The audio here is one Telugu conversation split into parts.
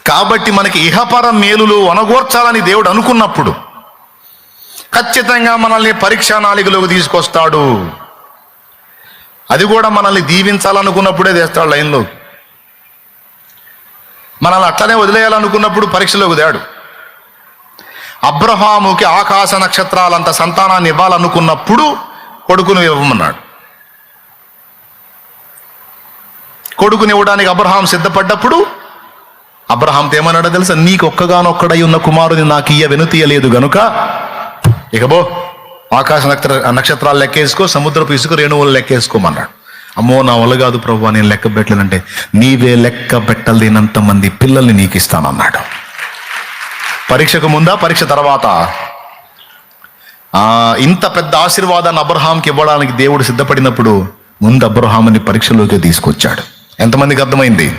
కాబట్టి మనకి ఇహపర మేలులు వనగోర్చాలని దేవుడు అనుకున్నప్పుడు ఖచ్చితంగా మనల్ని పరీక్షా నాళికలోకి తీసుకొస్తాడు. అది కూడా మనల్ని దీవించాలనుకున్నప్పుడే తెస్తాడు లైన్లో. మనల్ని అట్లనే వదిలేయాలనుకున్నప్పుడు పరీక్షలోకి తేడు. అబ్రహాముకి ఆకాశ నక్షత్రాలంత సంతానాన్ని ఇవ్వాలనుకున్నప్పుడు కొడుకును ఇవ్వమన్నాడు. కొడుకుని ఇవ్వడానికి అబ్రహాం సిద్ధపడ్డప్పుడు అబ్రహాంతో ఏమన్నాడో తెలుసా? నీకు ఒక్కగానొక్కడై ఉన్న కుమారుని నాకు వెనుతీయలేదు గనుక ఇకబో ఆకాశ నక్షత్రాలు లెక్కేసుకో, సముద్రపు ఇసుక రేణువులు లెక్కేసుకోమన్నాడు. అమ్మో నా వల్ల కాదు ప్రభువా, నేను లెక్క పెట్టలేనంటే నీవే లెక్క పెట్టలేనంత మంది పిల్లల్ని నీకు ఇస్తానన్నాడు. పరీక్షకు ముందా పరీక్ష తర్వాత? ఇంత పెద్ద ఆశీర్వాదాన్ని అబ్రహాంకి ఇవ్వడానికి దేవుడు సిద్ధపడినప్పుడు ముందు అబ్రహాముని పరీక్షలోకి తీసుకొచ్చాడు. ఎంతమందికి అర్థమైంది?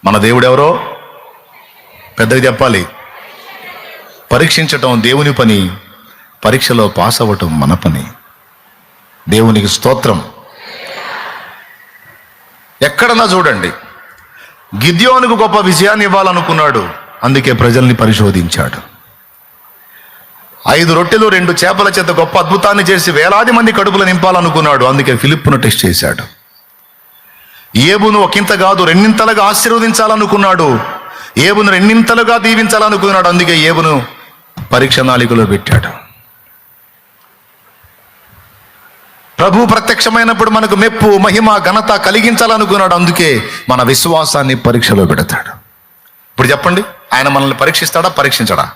మన దేవుడు ఎవరో పెద్దగా చెప్పాలి. పరీక్షించటం దేవుని పని, పరీక్షలో పాస్ అవ్వటం మన పని. దేవునికి స్తోత్రం. ఎక్కడన్నా చూడండి, గిద్యోనుకు గొప్ప విజయాన్ని ఇవ్వాలనుకున్నాడు, అందుకే ప్రజల్ని పరిశోధించాడు. 5 రొట్టెలు 2 చేపల చేత గొప్ప అద్భుతాన్ని చేసి వేలాది మంది కడుపులు నింపాలనుకున్నాడు, అందుకే ఫిలిప్పును టెస్ట్ చేశాడు. ఏబును ఒకంత కాదు 2 ఇంతలుగా ఆశీర్వదించాలనుకున్నాడు, ఏబును 2 ఇంతలుగా దీవించాలనుకున్నాడు, అందుకే ఏబును పరీక్ష నాళికలో పెట్టాడు. ప్రభు ప్రత్యక్షమైనప్పుడు మనకు మెప్పు, మహిమ, ఘనత కలిగించాలనుకున్నాడు, అందుకే మన విశ్వాసాన్ని పరీక్షలో పెడతాడు. ఇప్పుడు చెప్పండి, ఆయన మనల్ని పరీక్షిస్తాడా, పరీక్షించడా?